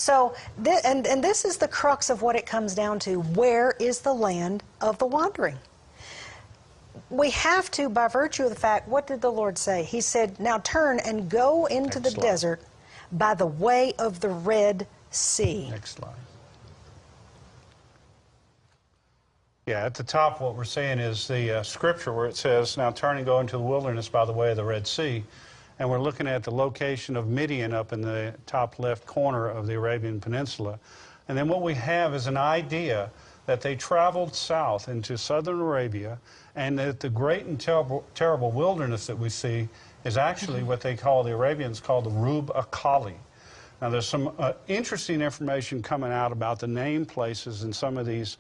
So, and this is the crux of what it comes down to. Where is the land of the wandering? We have to, by virtue of the fact, what did the Lord say? He said, now turn and go into the desert by the way of the Red Sea. Next slide. Yeah, at the top what we're saying is the scripture where it says, now turn and go into the wilderness by the way of the Red Sea. And we're looking at the location of Midian up in the top left corner of the Arabian Peninsula. And then what we have is an idea that they traveled south into southern Arabia, and that the great and terrible wilderness that we see is actually what they call, the Arabians call, the Rub Akali. Now there's some interesting information coming out about the name places in some of these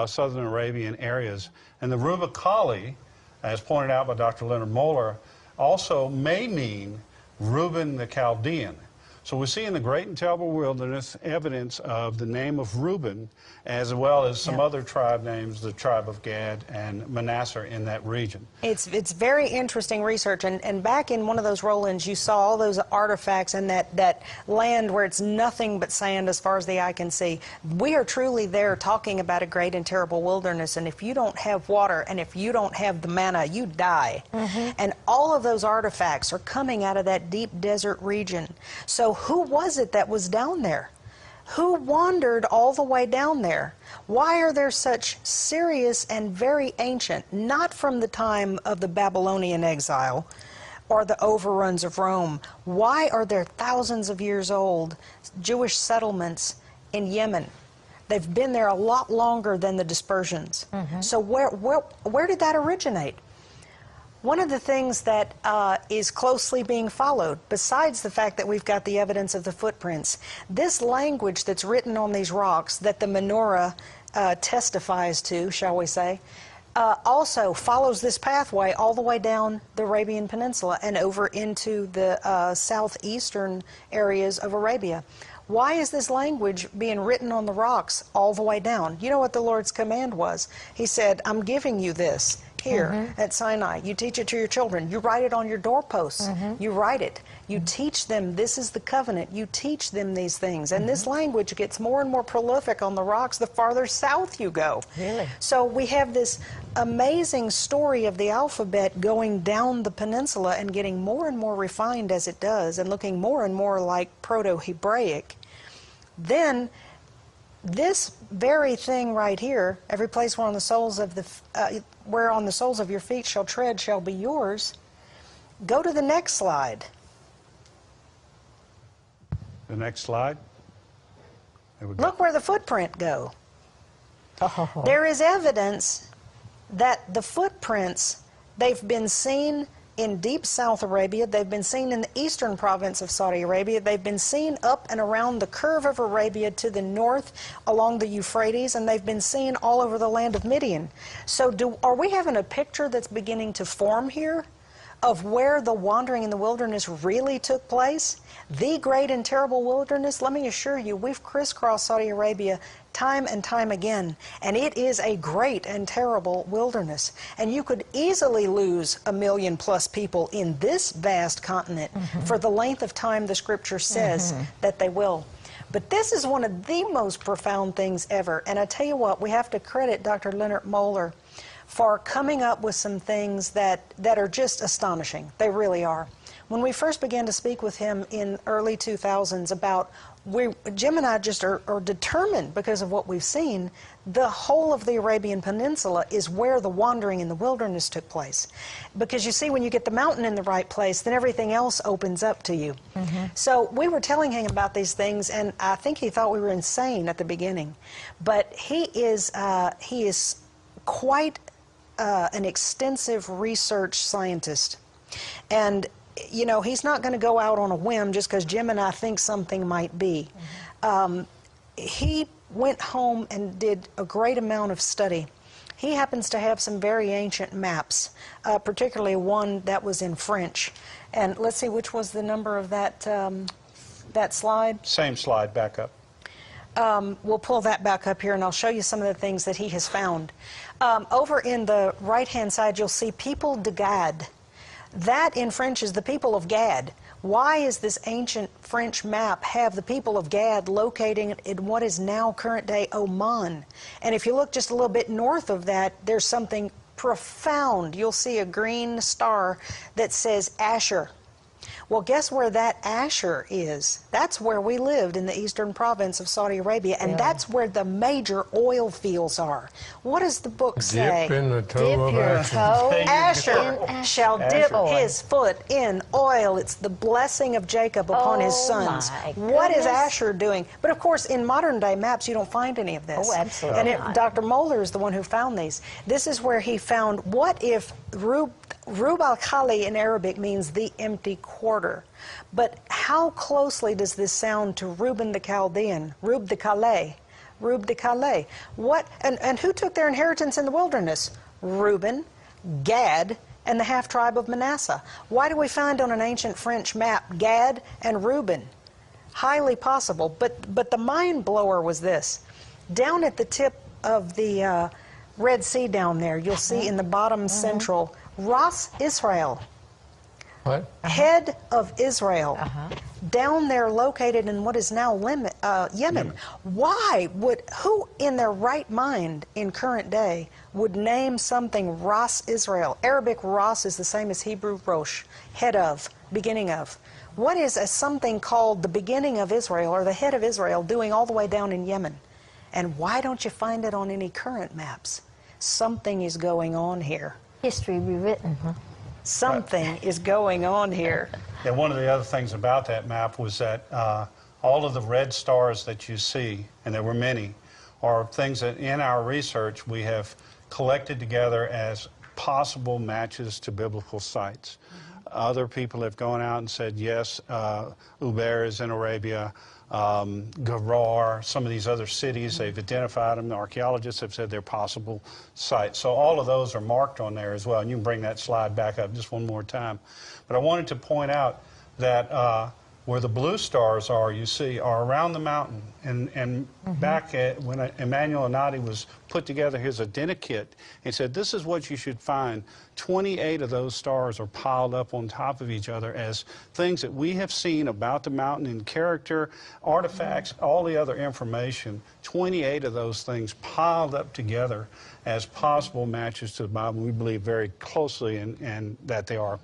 southern Arabian areas. And the Rub Akali, as pointed out by Dr. Leonard Moeller, also may mean Reuben the Chaldean. So we see in the Great and Terrible Wilderness evidence of the name of Reuben, as well as some other tribe names, the tribe of Gad and Manasseh in that region. It's very interesting research, and back in one of those roll-ins you saw all those artifacts and that land where it's nothing but sand as far as the eye can see. We are truly there talking about a great and terrible wilderness, and if you don't have water and if you don't have the manna, you die. And all of those artifacts are coming out of that deep desert region. So who was it that was down there? Who wandered all the way down there? Why are there such serious and very ancient, not from the time of the Babylonian exile or the overruns of Rome, why are there thousands of years old Jewish settlements in Yemen? They've been there a lot longer than the dispersions. So where did that originate? One of the things that is closely being followed, besides the fact that we've got the evidence of the footprints, this language that's written on these rocks that the menorah testifies to, shall we say, also follows this pathway all the way down the Arabian Peninsula and over into the southeastern areas of Arabia. Why is this language being written on the rocks all the way down? You know what the Lord's command was? He said, I'm giving you this here at Sinai. You teach it to your children. You write it on your doorposts. You write it. You teach them this is the covenant. You teach them these things. And this language gets more and more prolific on the rocks the farther south you go. Really? So we have this amazing story of the alphabet going down the peninsula and getting more and more refined as it does and looking more and more like Proto-Hebraic. Then this very thing right here, every place where on the soles of your feet shall tread shall be yours. Go to the next slide. The next slide. There we go. Look where the footprint go. There is evidence that the footprints, they've been seen in deep South Arabia, they've been seen in the eastern province of Saudi Arabia, they've been seen up and around the curve of Arabia to the north along the Euphrates, and they've been seen all over the land of Midian. So are we having a picture that's beginning to form here of where the wandering in the wilderness really took place? The great and terrible wilderness, let me assure you, we've crisscrossed Saudi Arabia time and time again, and it is a great and terrible wilderness. And you could easily lose 1 million+ people in this vast continent for the length of time the Scripture says that they will. But this is one of the most profound things ever. And I tell you what, we have to credit Dr. Leonard Moeller for coming up with some things that are just astonishing. They really are. When we first began to speak with him in early 2000s about, Jim and I just are determined, because of what we've seen, the whole of the Arabian Peninsula is where the wandering in the wilderness took place. Because you see, when you get the mountain in the right place, then everything else opens up to you. So we were telling him about these things, and I think he thought we were insane at the beginning. But he is quite an extensive research scientist. And you know, he's not going to go out on a whim just because Jim and I think something might be. He went home and did a great amount of study. He happens to have some very ancient maps, particularly one that was in French. And let's see, which was the number of that slide? Same slide, back up. We'll pull that back up here, and I'll show you some of the things that he has found. Over in the right-hand side, you'll see People de Gad. That in French is the people of Gad. Why is this ancient French map have the people of Gad locating in what is now current-day Oman? And if you look just a little bit north of that, there's something profound. You'll see a green star that says Asher. Well, guess where that Asher is? That's where we lived in the eastern province of Saudi Arabia, and that's where the major oil fields are. What does the book say? Dip in the toe of Dip your Asher. toe. There you Asher go. shall dip Asher. his foot in oil. It's the blessing of Jacob upon his sons. my What is goodness. Asher doing? But of course, in modern day maps, you don't find any of this. Oh, absolutely not. Dr. Moeller is the one who found these. This is where he found, what if Rub al-Khali in Arabic means the empty quarter. But how closely does this sound to Reuben the Chaldean, Rub the Calais? Rub the Calais. What, and who took their inheritance in the wilderness? Reuben, Gad, and the half-tribe of Manasseh. Why do we find on an ancient French map Gad and Reuben? Highly possible. But the mind blower was this. Down at the tip of the Red Sea down there, you'll see in the bottom central, Ras Israel. What? Head of Israel, down there located in what is now Yemen. Why would, who in their right mind in current day would name something Ras Israel? Arabic Ras is the same as Hebrew Rosh, head of, beginning of. What is something called the beginning of Israel or the head of Israel doing all the way down in Yemen? And why don't you find it on any current maps? Something is going on here. History rewritten, huh? Something is going on here. Yeah, one of the other things about that map was that all of the red stars that you see, and there were many, are things that in our research we have collected together as possible matches to biblical sites. Other people have gone out and said, yes, Uber is in Arabia, Gerar, some of these other cities, they've identified them. The archaeologists have said they're possible sites. So all of those are marked on there as well. And you can bring that slide back up just one more time. But I wanted to point out that where the blue stars are, you see, are around the mountain. And back at when Emmanuel Anadi was put together his identikit, he said, this is what you should find. 28 of those stars are piled up on top of each other as things that we have seen about the mountain in character, artifacts, all the other information. 28 of those things piled up together as possible matches to the Bible. We believe very closely in that they are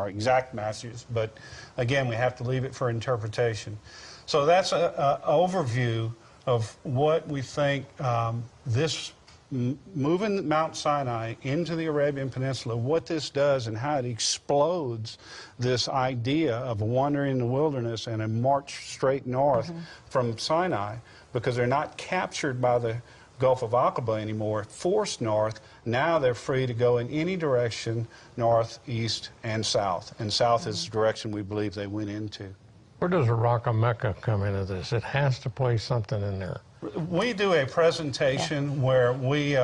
exact matches, but again, we have to leave it for interpretation. So that's an overview of what we think this moving Mount Sinai into the Arabian Peninsula, what this does and how it explodes this idea of wandering in the wilderness and a march straight north from Sinai, because they're not captured by the Gulf of Aqaba anymore, forced north. Now they're free to go in any direction, north, east, and south. And south is the direction we believe they went into. Where does the Rock of Mecca come into this? It has to play something in there. We do a presentation where we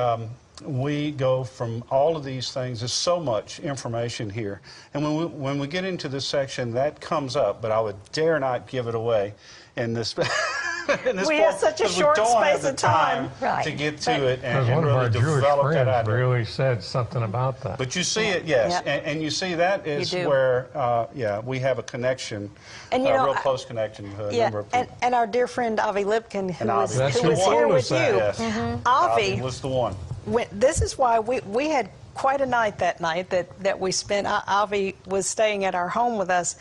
go from all of these things. There's so much information here. And when we get into this section, that comes up, but I would dare not give it away in this We have such a short space of time to get to it Because and one of really our Jewish develop that friends idea. really said something about that. But you see it, yes, and you see that is You do. where, we have a connection, And, a real close connection to a number of people. and our dear friend Avi Lipkin, who was That's here who told with us you. that. Yes. Avi was the one. This is why we had quite a night that night that we spent. Avi was staying at our home with us,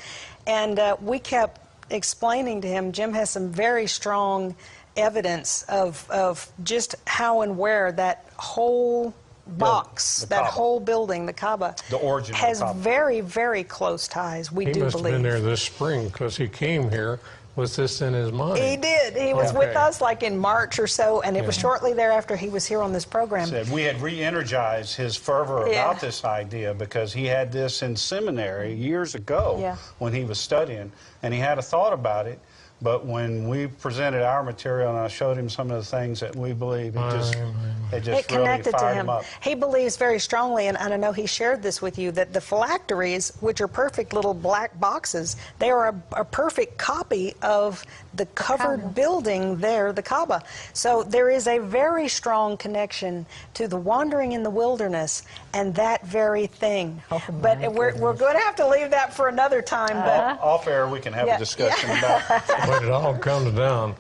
and we kept explaining to him, Jim has some very strong evidence of just how and where that whole box, that Kaaba. whole building, the Kaaba, The origin of has the Kaaba. very, very close ties, we He do must have believe. been there this spring because he came here with this in his mind. He did. He was with Okay. us like in March or so, and it was shortly thereafter he was here on this program. Said we had re-energized his fervor Yeah. about this idea because he had this in seminary years ago Yeah. when he was studying, and he had a thought about it. But when we presented our material and I showed him some of the things that we believe, it just It really connected to fired him. him up. He believes very strongly, and I know he shared this with you, that the phylacteries, which are perfect little black boxes, they are a perfect copy of the covered building there, the Kaaba. So there is a very strong connection to the wandering in the wilderness and that very thing. Oh, but my we're going to have to leave that for another time. But Off air, we can have Yeah, a discussion about But it all comes down,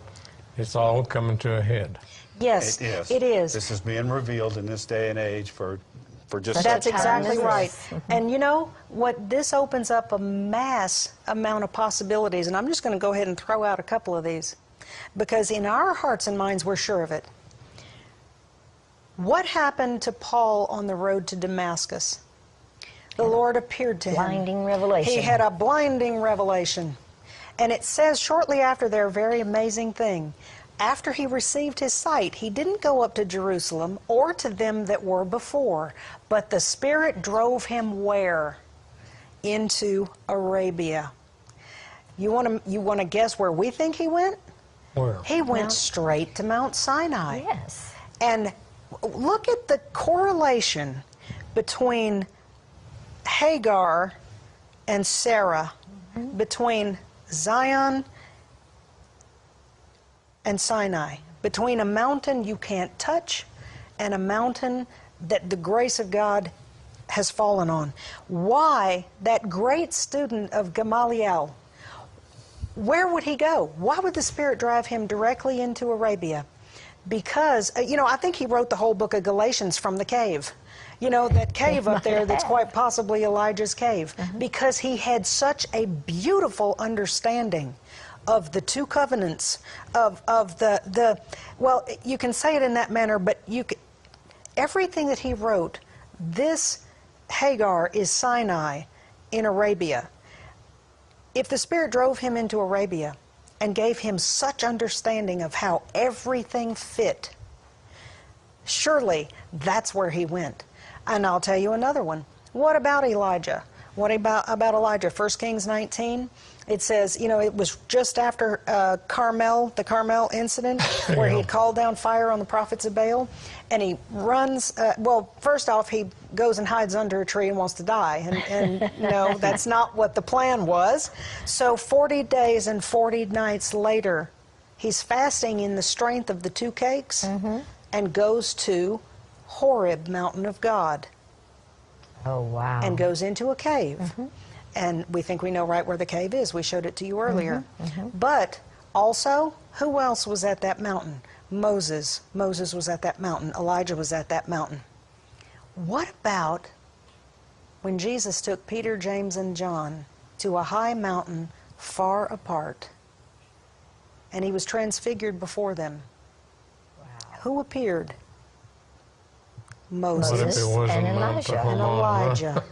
it's all coming to a head. yes, it is. it is. This is being revealed in this day and age for just That's such a time exactly as right. this. And you know what? This opens up a mass amount of possibilities. And I'm just going to go ahead and throw out a couple of these. Because in our hearts and minds, we're sure of it. What happened to Paul on the road to Damascus? The Lord appeared to him. Blinding revelation. He had a blinding revelation. And it says shortly after there, a very amazing thing. After he received his sight, he didn't go up to Jerusalem or to them that were before, but the Spirit drove him where? Into Arabia. You want to guess where we think he went? Where? He went straight to Mount Sinai. Yes. And look at the correlation between Hagar and Sarah, between Zion and Sinai, between a mountain you can't touch and a mountain that the grace of God has fallen on. Why that great student of Gamaliel, where would he go? Why would the Spirit drive him directly into Arabia? Because, I think he wrote the whole book of Galatians from the cave. That cave up there that's quite possibly Elijah's cave. Because he had such a beautiful understanding of the two covenants, of the well, you can say it in that manner, but everything that he wrote, this Hagar is Sinai in Arabia. If the Spirit drove him into Arabia and gave him such understanding of how everything fit, surely that's where he went. And I'll tell you another one. What about Elijah? What about Elijah? 1 Kings 19, it says, it was just after the Carmel incident, where he had called down fire on the prophets of Baal, and he runs, first off, he goes and hides under a tree and wants to die, and that's not what the plan was. So 40 days and 40 nights later, he's fasting in the strength of the 2 cakes and goes to Horeb, mountain of God. Oh, wow. And goes into a cave. And we think we know right where the cave is. We showed it to you earlier. But also, who else was at that mountain? Moses. Moses was at that mountain. Elijah was at that mountain. What about when Jesus took Peter, James, and John to a high mountain far apart, and he was transfigured before them? Wow. Who appeared? What if Moses it wasn't and Mount Elijah. and Elijah.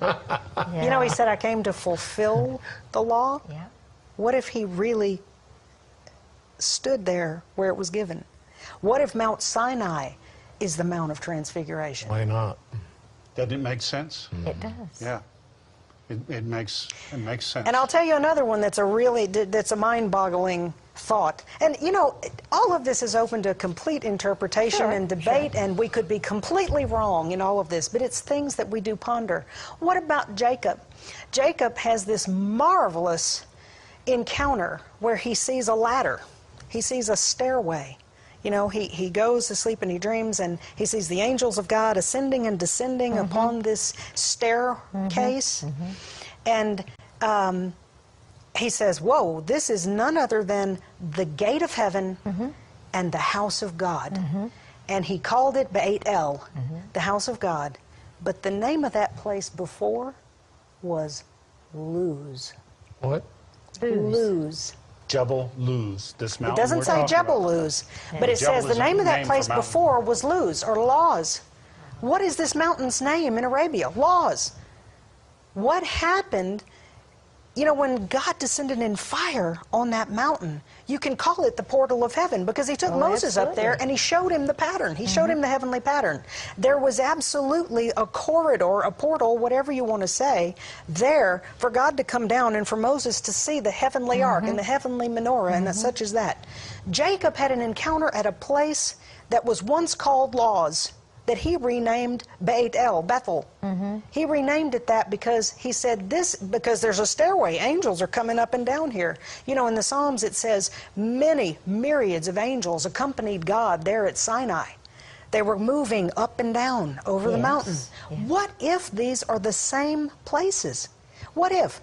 Yeah. He said, I came to fulfill the law. Yeah. What if he really stood there where it was given? What if Mount Sinai is the Mount of Transfiguration? Why not? Doesn't it make sense? It does. Yeah. It makes sense. And I'll tell you another one that's a mind-boggling thought. And all of this is open to complete interpretation and debate, and we could be completely wrong in all of this, but it's things that we do ponder. What about Jacob? Jacob has this marvelous encounter where he sees a ladder. He sees a stairway. He goes to sleep and he dreams, and he sees the angels of God ascending and descending upon this staircase. And he says, whoa, this is none other than the gate of heaven and the house of God. And he called it Beit El, the house of God. But the name of that place before was Luz. What? Luz. Jebel Luz, this mountain. It doesn't we're say talking Jebel about. Luz, but it Jebel says the is a name of that name place for mountain. before was Luz, or Laz. What is this mountain's name in Arabia? Laz. What happened, when God descended in fire on that mountain? You can call it the portal of heaven, because he took Moses up there and he showed him the pattern. He showed him the heavenly pattern. There was absolutely a corridor, a portal, whatever you want to say, there for God to come down and for Moses to see the heavenly ark and the heavenly menorah and such as that. Jacob had an encounter at a place that was once called Luz. that he renamed Bethel. He renamed it that because he said because there's a stairway. Angels are coming up and down here. You know, in the Psalms it says many myriads of angels accompanied God there at Sinai. They were moving up and down over the mountain. Yes. What if these are the same places? What if